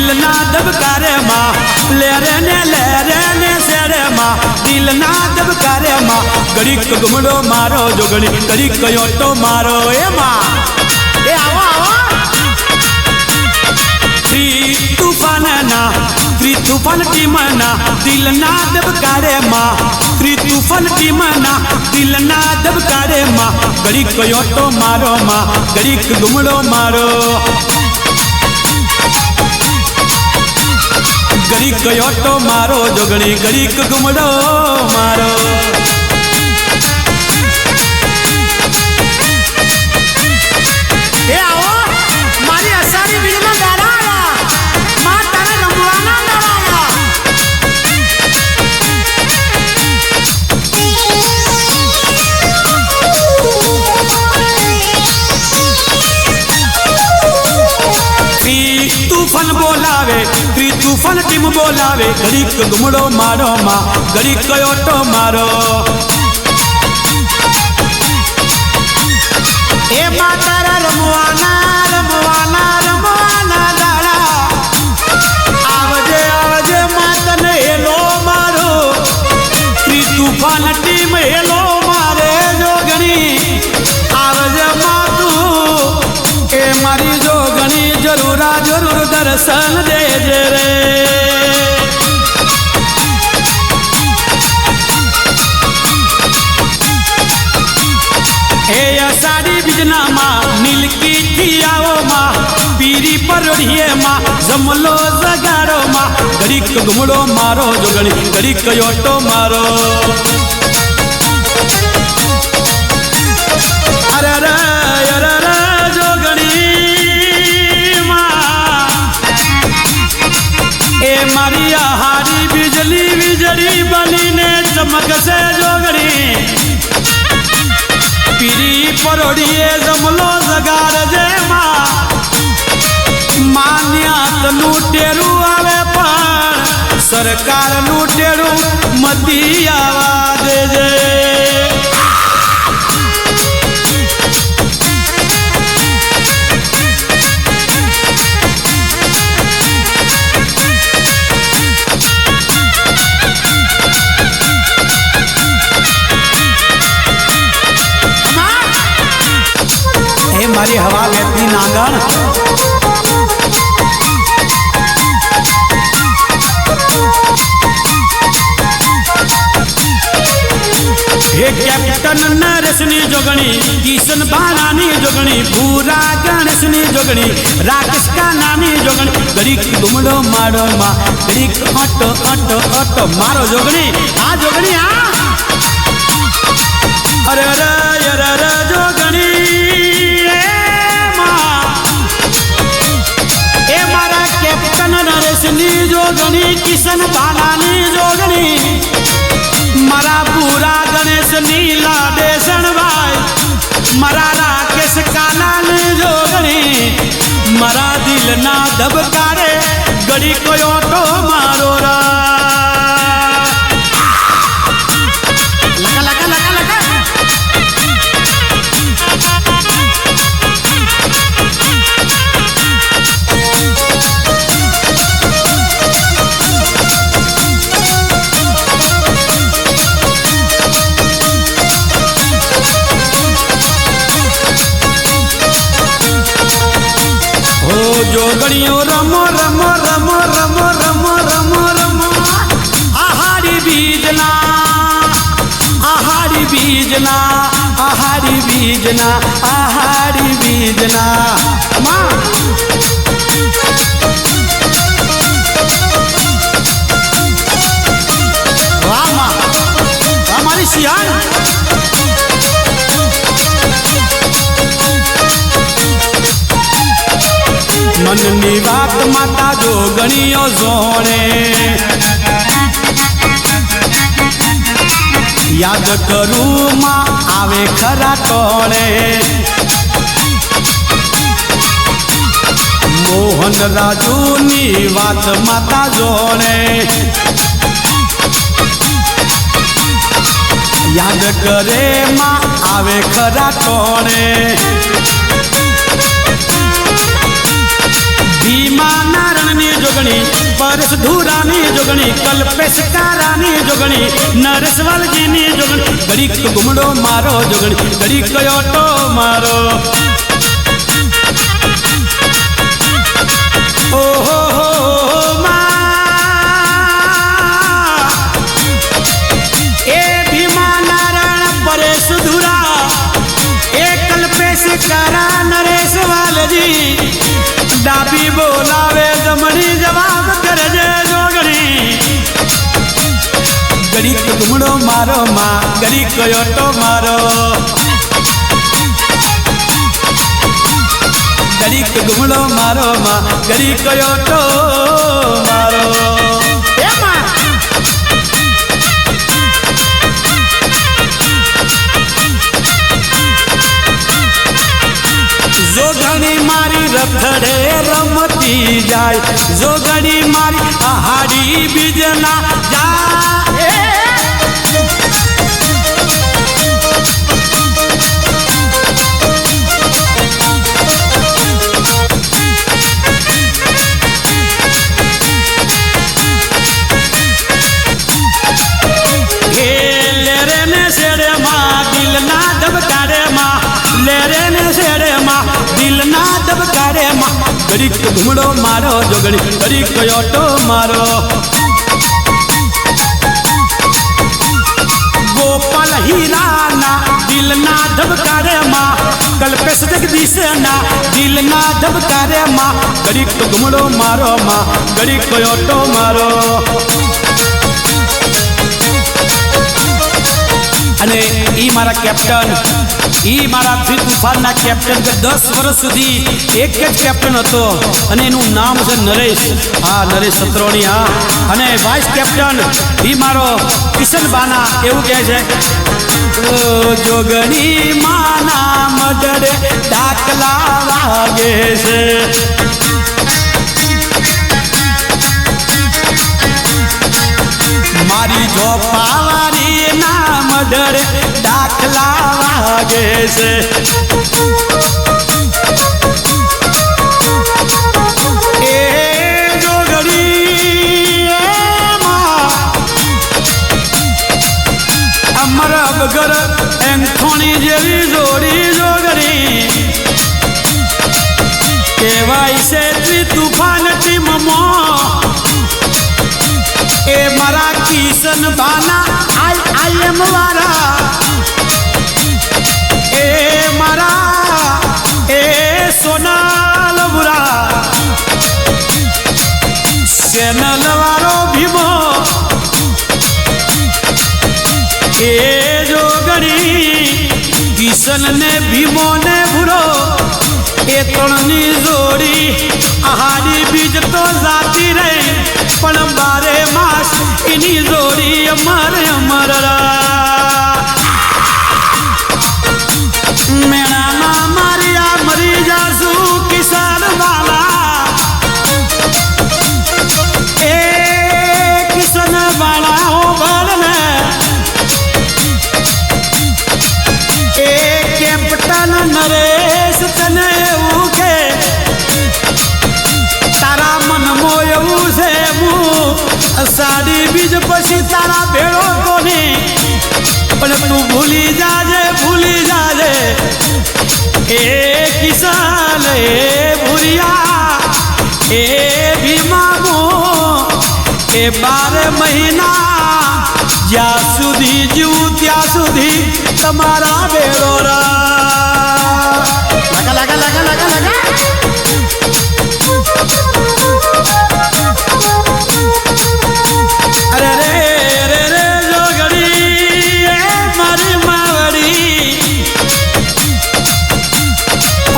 दिल ना दबकारे माँ लेरे ने सेरे माँ दिल ना दबकारे माँ घड़ीक घुमड़ो मारो जोगणी घड़ीक योटो मारो ए माँ ए आओ आओ तूफान टीमना दिल ना दबकारे माँ तूफान टीमना दिल ना दबकारे माँ घड़ीक योटो मारो माँ घड़ीक घुमड़ो मारो घड़ीक योटो मारो जोगणी घड़ीक घुमड़ो मारो ए आओ मारी असारी बिजमा दाराया मां तारे रमवाना दाराया तूफान बोलावे तूफान टीम बोलावे घड़ीक घुमड़ो मारो माँ घड़ीक योटो मारो ए मातारा रमवाना रमवाना रमवाना दाड़ा आवजे आवजे मातन हेलो मारो तूफान टीम हेलो मारे जोगणी आवजे मातू ए मारी जोगणी जरूरा जरूर दर्शन दे जे रे साड़ी बिजना माँ नीलकी थी आओ माँ पीरी परोढ़िए माँ जमलो जगाड़ो माँ घड़ीक घुमड़ो मारो जोगणी घड़ीक योटो मारो अरे रे जोगणी माँ ए मारिया हारी बिजली बिजली बनी ने चमक से जोगणी पीरी परोढ़िए जमलो जगार जे माँ मान्या तनु टेरू आवे पर सरकार नु टेरू मती आवाज जे मारी हवा लेती नांगण हे कैप्टन नरसनी जोगणी किशन बालानी जोगणी पूरा गणेशनी जोगणी राकेश का नानी जोगणी घड़ीक घुमड़ो मारो माँ घड़ीक ऑटो ऑटो ऑटो मारो जोगणी आ जोगणी आ अरे अरे अरे जोगणी नरसनी जोगणी किशन बालानी जोगणी मरा पूरा गणेश नीला देशन भाई मरा राकेश कालानी जोगणी मरा दिल ना दबकारे घड़ी को ऑटो मारो रा लगा लगा लगा लगा जोगणियों रमो रमो रमो रमो रमो रमो रमो आहारी बीजना आहारी बीजना आहारी बीजना आहारी बीजना माँ वाह माँ हमारी सियान मननी बात माता जोगणियों जोड़े याद करूँ माँ आवे खरा टोले मोहन राजू नी बात माता जोड़े याद करे माँ आवे खरा टोले भीमा नारायण जोगणी जोगणी परस धूरानी जोगणी कल्पेश कारानी जोगणी नरेशवाल जीनी जोगणी घड़ी घुमड़ो मारो जोगणी घड़ी कयोटो मारो ओ हो ए भीमा नारायण परेश धूरा ए कल्पेश कारा नरेशवाल जी डाबी बोलावे जमणी जवाब करजे जोगणी घड़ी घुमड़ो मारो माँ घड़ी कयोटो मारो घड़ी घुमड़ो मारो माँ घड़ी कयोटो मारो जोगणी मारी रथड़े रमती जाए जोगणी मारी आहाड़ी बीजना जाए लेरे ने सेड़े माँ दिल ना दबकारे माँ लेरे ने सेड़े माँ दिल ना दबकारे माँ घड़ी घुमड़ो मारो जोगणी घड़ी कयोटो मारो गोपाल हीराना दिल ना दबकारे माँ कल्पेश जगदीश ना दिल ना दबकारे माँ घड़ी घुमड़ो मारो माँ घड़ी कयोटो मारो અને ઈ મારા કેપ્ટન ઈ મારા તુફાનના કેપ્ટન કે 10 વર્ષ સુધી એક જ કેપ્ટન હતો અને એનું નામ છે નરેશ નરેશ સત્રોણી અને વાઇસ કેપ્ટન ઈ મારો કિશન બાના એવું કહે છે જોગણી માના મડડે ડાકલા વાગે છે मारी झोपावारी नाम डरे दाखला वागे से ए जोगड़ी अमर अबगर एंथोनी जेवी जोड़ी जोगड़ी केवाई से तूफान टीम मो ए मरा किशन बाना आई एम वारा ए मरा ए सोनाल बुरा सेनल वारो भीमो ए जोगणी किशन ने भीमो ने भूरो ए तोड़नी जोड़ी आहाड़ी बीज तो जाती रही पण बारे मास इनी जोड़ी अमर अमर मेरा नाम मारिया मरी जासू किसान वाला ए किसान वाला हो बड़ने ए कैप्टन नरेश तने उके तारा मन मोयऊ से साड़ी बीज पसी तारा भेड़ो कोनी पण तू भूली जाजे ए किसान ए भूरिया ए भीमामो ए 12 महीना ज्या सुधी जीव त्या सुधी तमारा भेड़ो रा लगा लगा लगा लगा लगा अरे रे रे रे जोगड़ी मारी मावड़ी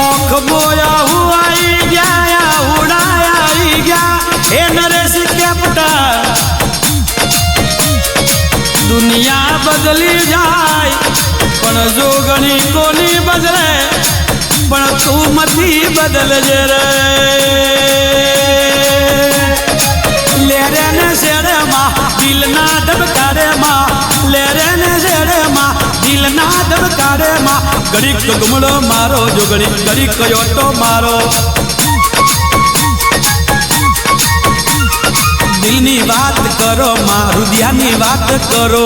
ओख मोया हुआ गया उड़ाया गया हे नरेश कैप्टन दुनिया बदली जाए पण जोगणी कोनी बदले पण तू मती बदल जे रे लेरे ने सेड़े माँ दिल ना दबकारे माँ लेरे ने सेड़े माँ दिल ना दबकारे माँ घड़ी घुमड़ो मारो जोगणी घड़ी कयोटो मारो વાત કરો માં રુદિયાની વાત કરો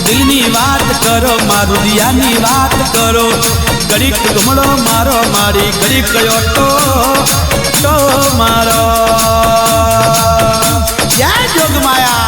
દિલની વાત કરો માં રુદિયાની વાત કરો ઘડીક ઘુમડો મારો મારી ઘડીક કયો તો મારો જય જોગમાયા